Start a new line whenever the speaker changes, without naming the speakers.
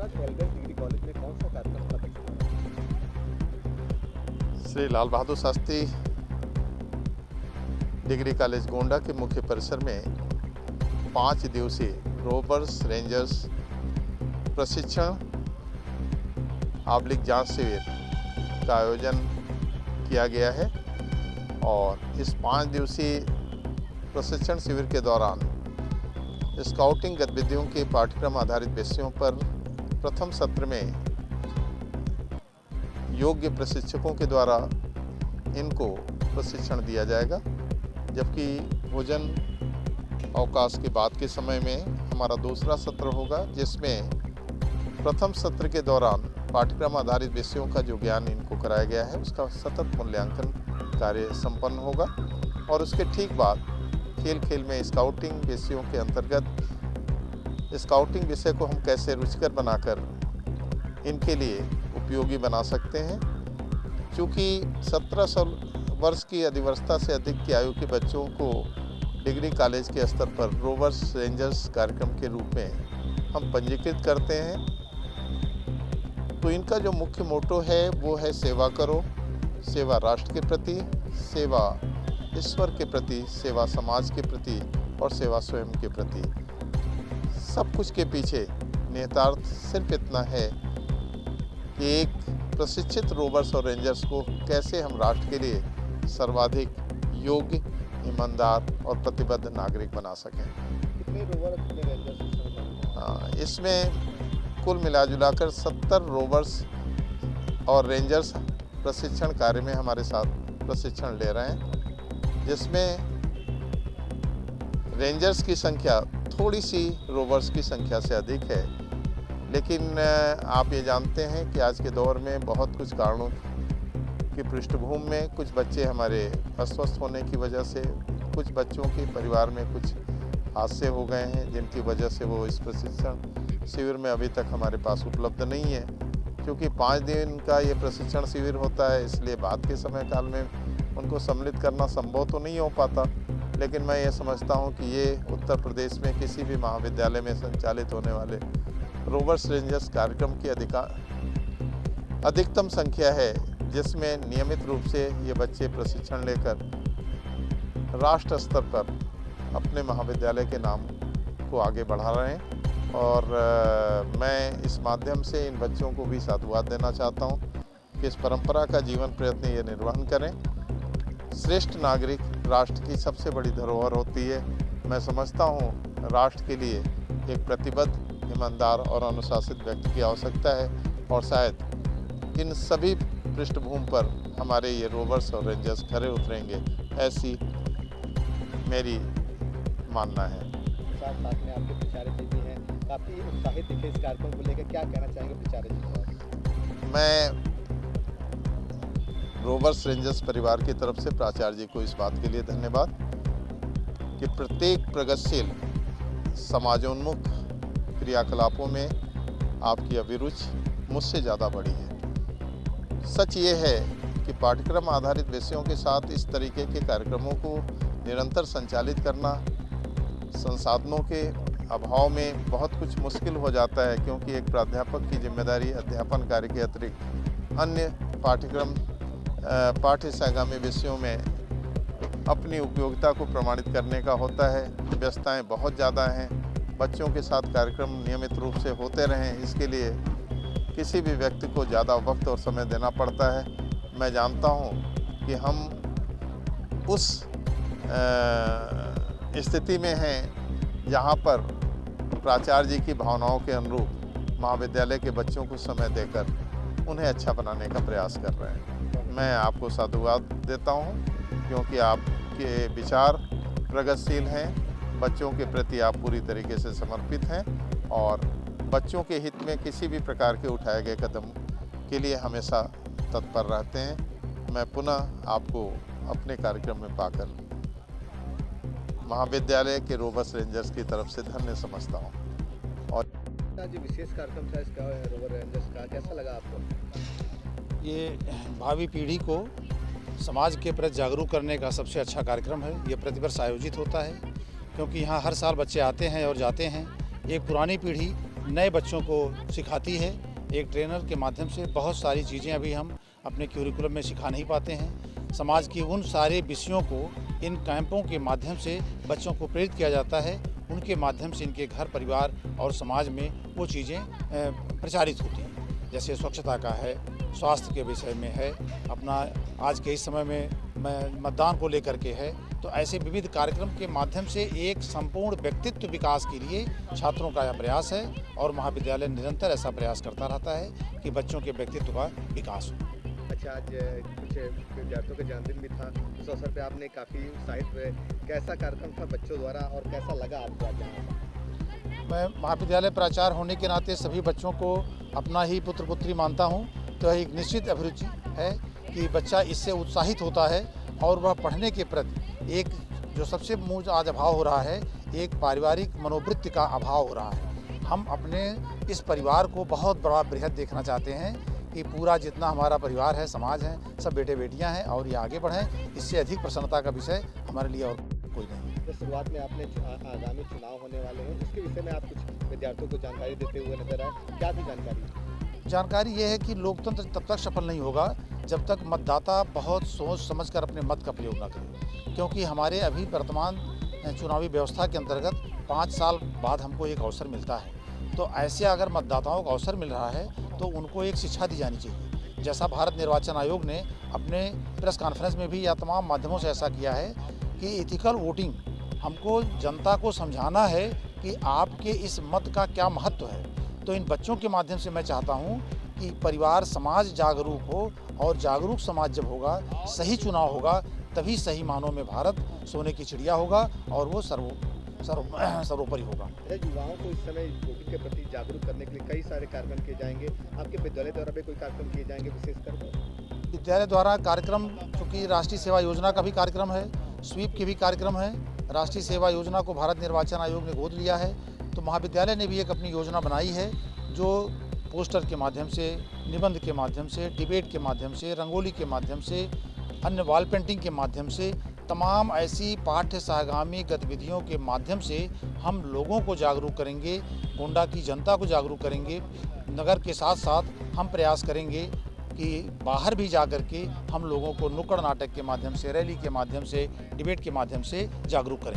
आज LBS degree college में कौन सा कार्यक्रम था बच्चों का?
श्री लाल बहादुर शास्त्री डिग्री कॉलेज गोंडा के मुख्य परिसर में 5 दिवसीय रोवर्स रेंजर्स प्रशिक्षण जांच शिविर का आयोजन किया गया है और इस 5 दिवसीय प्रशिक्षण शिविर के दौरान स्काउटिंग गतिविधियों के पाठ्यक्रम आधारित विषयों पर प्रथम सत्र में योग्य प्रशिक्षकों के द्वारा इनको प्रशिक्षण दिया जाएगा, जबकि भोजन अवकाश के बाद के समय में हमारा दूसरा सत्र होगा, जिसमें प्रथम सत्र के दौरान पाठ्यक्रम आधारित विषयों का जो ज्ञान इनको कराया गया है उसका सतत मूल्यांकन कार्य संपन्न होगा और उसके ठीक बाद खेल खेल में स्काउटिंग विषयों के अंतर्गत स्काउटिंग विषय को हम कैसे रुचिकर बनाकर इनके लिए उपयोगी बना सकते हैं। चूँकि 17 वर्ष की अधिवस्था से अधिक की आयु के बच्चों को डिग्री कॉलेज के स्तर पर रोवर्स रेंजर्स कार्यक्रम के रूप में हम पंजीकृत करते हैं, तो इनका जो मुख्य मोटो है वो है सेवा करो, सेवा राष्ट्र के प्रति, सेवा ईश्वर के प्रति, सेवा समाज के प्रति और सेवा स्वयं के प्रति। सब कुछ के पीछे निहितार्थ सिर्फ इतना है कि एक प्रशिक्षित रोवर्स और रेंजर्स को कैसे हम राष्ट्र के लिए सर्वाधिक योग्य, ईमानदार और प्रतिबद्ध नागरिक बना सकें।
कितने रोवर और कितने रेंजर्स?
इसमें कुल मिलाजुलाकर 70 रोवर्स और रेंजर्स प्रशिक्षण कार्य में हमारे साथ प्रशिक्षण ले रहे हैं, जिसमें रेंजर्स की संख्या थोड़ी सी रोवर्स की संख्या से अधिक है। लेकिन आप ये जानते हैं कि आज के दौर में बहुत कुछ कारणों की पृष्ठभूमि में कुछ बच्चे हमारे अस्वस्थ होने की वजह से, कुछ बच्चों के परिवार में कुछ हादसे हो गए हैं जिनकी वजह से वो इस प्रशिक्षण शिविर में अभी तक हमारे पास उपलब्ध नहीं है। क्योंकि 5 दिन का ये प्रशिक्षण शिविर होता है, इसलिए बाद के समय काल में उनको सम्मिलित करना संभव तो नहीं हो पाता, लेकिन मैं ये समझता हूँ कि ये उत्तर प्रदेश में किसी भी महाविद्यालय में संचालित होने वाले रोवर्स रेंजर्स कार्यक्रम की अधिकतम संख्या है, जिसमें नियमित रूप से ये बच्चे प्रशिक्षण लेकर राष्ट्र स्तर पर अपने महाविद्यालय के नाम को आगे बढ़ा रहे हैं। और मैं इस माध्यम से इन बच्चों को भी साधुवाद देना चाहता हूँ कि इस परंपरा का जीवन प्रयत्न ये निर्वहन करें। श्रेष्ठ नागरिक राष्ट्र की सबसे बड़ी धरोहर होती है। मैं समझता हूँ राष्ट्र के लिए एक प्रतिबद्ध, ईमानदार और अनुशासित व्यक्ति की आवश्यकता है और शायद इन सभी पृष्ठभूमि पर हमारे ये रोवर्स और रेंजर्स खरे उतरेंगे, ऐसी मेरी मानना है।
साथ में आपके प्राचार्य जी भी हैं, काफ़ी उत्साहित दिखे इस कार्यक्रम को लेकर, क्या कहना चाहेंगे प्राचार्य जी को?
मैं रोवर्स रेंजर्स परिवार की तरफ से प्राचार्य जी को इस बात के लिए धन्यवाद कि प्रत्येक प्रगतिशील समाजोन्मुख क्रियाकलापों में आपकी अभिरुचि मुझसे ज़्यादा बढ़ी है। सच ये है कि पाठ्यक्रम आधारित विषयों के साथ इस तरीके के कार्यक्रमों को निरंतर संचालित करना संसाधनों के अभाव में बहुत कुछ मुश्किल हो जाता है, क्योंकि एक प्राध्यापक की जिम्मेदारी अध्यापन कार्य के अतिरिक्त अन्य पाठ्य सहगामी विषयों में अपनी उपयोगिता को प्रमाणित करने का होता है। व्यस्तताएं बहुत ज़्यादा हैं, बच्चों के साथ कार्यक्रम नियमित रूप से होते रहें, इसके लिए किसी भी व्यक्ति को ज़्यादा वक्त और समय देना पड़ता है। मैं जानता हूँ कि हम उस स्थिति में हैं जहाँ पर प्राचार्य जी की भावनाओं के अनुरूप महाविद्यालय के बच्चों को समय देकर उन्हें अच्छा बनाने का प्रयास कर रहे हैं। मैं आपको साधुवाद देता हूँ, क्योंकि आपके विचार प्रगतिशील हैं, बच्चों के प्रति आप पूरी तरीके से समर्पित हैं और बच्चों के हित में किसी भी प्रकार के उठाए गए कदम के लिए हमेशा तत्पर रहते हैं। मैं पुनः आपको अपने कार्यक्रम में पाकर महाविद्यालय के रोवर्स रेंजर्स की तरफ से धन्य समझता हूँ। और
जी विशेष कार्यक्रम था इसका रोवर रेंजर्स का, कैसा लगा आपको?
ये भावी पीढ़ी को समाज के प्रति जागरूक करने का सबसे अच्छा कार्यक्रम है। ये प्रतिवर्ष आयोजित होता है, क्योंकि यहाँ हर साल बच्चे आते हैं और जाते हैं। एक पुरानी पीढ़ी नए बच्चों को सिखाती है। एक ट्रेनर के माध्यम से बहुत सारी चीज़ें अभी हम अपने क्यूरिकुलम में सिखा नहीं पाते हैं। समाज की उन सारे विषयों को इन कैंपों के माध्यम से बच्चों को प्रेरित किया जाता है। उनके माध्यम से इनके घर परिवार और समाज में वो चीज़ें प्रचारित होती हैं। जैसे स्वच्छता का है, स्वास्थ्य के विषय में है, अपना आज के इस समय में मतदान को लेकर के है। तो ऐसे विविध कार्यक्रम के माध्यम से एक संपूर्ण व्यक्तित्व विकास के लिए छात्रों का यह प्रयास है और महाविद्यालय निरंतर ऐसा प्रयास करता रहता है कि बच्चों के व्यक्तित्व का विकास हो।
अच्छा, आज कुछ विद्यार्थियों का जन्मदिन भी था, उस अवसर पे आपने काफ़ी उत्साहित हुए। कैसा कार्यक्रम था बच्चों द्वारा और कैसा लगा आपको आज यहाँ?
मैं महाविद्यालय प्राचार्य होने के नाते सभी बच्चों को अपना ही पुत्र पुत्री मानता हूँ। तो एक निश्चित अभिरुचि है कि बच्चा इससे उत्साहित होता है और वह पढ़ने के प्रति एक जो सबसे मूल आज अभाव हो रहा है, एक पारिवारिक मनोवृत्ति का अभाव हो रहा है। हम अपने इस परिवार को बहुत बड़ा बृहद देखना चाहते हैं कि पूरा जितना हमारा परिवार है, समाज है, सब बेटे बेटियां हैं और ये आगे बढ़ें। इससे अधिक प्रसन्नता का विषय हमारे लिए और कोई नहीं।
तो शुरुआत में आपने आगामी चुनाव होने वाले हैं, उसके विषय में आप कुछ विद्यार्थियों को जानकारी देते हुए नजर आए। क्या थी
जानकारी ये है कि लोकतंत्र तब तक सफल नहीं होगा जब तक मतदाता बहुत सोच समझकर अपने मत का प्रयोग न करे। क्योंकि हमारे अभी वर्तमान चुनावी व्यवस्था के अंतर्गत 5 साल बाद हमको एक अवसर मिलता है। तो ऐसे अगर मतदाताओं को अवसर मिल रहा है तो उनको एक शिक्षा दी जानी चाहिए। जैसा भारत निर्वाचन आयोग ने अपने प्रेस कॉन्फ्रेंस में भी या तमाम माध्यमों से ऐसा किया है कि एथिकल वोटिंग, हमको जनता को समझाना है कि आपके इस मत का क्या महत्व है। तो इन बच्चों के माध्यम से मैं चाहता हूँ कि परिवार समाज जागरूक हो और जागरूक समाज जब होगा, सही चुनाव होगा, तभी सही मानों में भारत सोने की चिड़िया होगा और वो सर्वोपरि होगा।
युवाओं को इस समय वोटिंग के प्रति जागरूक करने के लिए कई सारे कार्यक्रम किए जाएंगे। आपके विद्यालय द्वारा भी कोई कार्यक्रम किए जाएंगे विशेषकर?
विद्यालय द्वारा कार्यक्रम, चूँकि राष्ट्रीय सेवा योजना का भी कार्यक्रम है, स्वीप के भी कार्यक्रम है। राष्ट्रीय सेवा योजना को भारत निर्वाचन आयोग ने गोद लिया है, तो महाविद्यालय ने भी एक अपनी योजना बनाई है जो पोस्टर के माध्यम से, निबंध के माध्यम से, डिबेट के माध्यम से, रंगोली के माध्यम से, अन्य वॉल पेंटिंग के माध्यम से, तमाम ऐसी पाठ्य सहगामी गतिविधियों के माध्यम से हम लोगों को जागरूक करेंगे, गोंडा की जनता को जागरूक करेंगे। नगर के साथ साथ हम प्रयास करेंगे कि बाहर भी जा कर के हम लोगों को नुक्कड़ नाटक के माध्यम से, रैली के माध्यम से, डिबेट के माध्यम से जागरूक करें।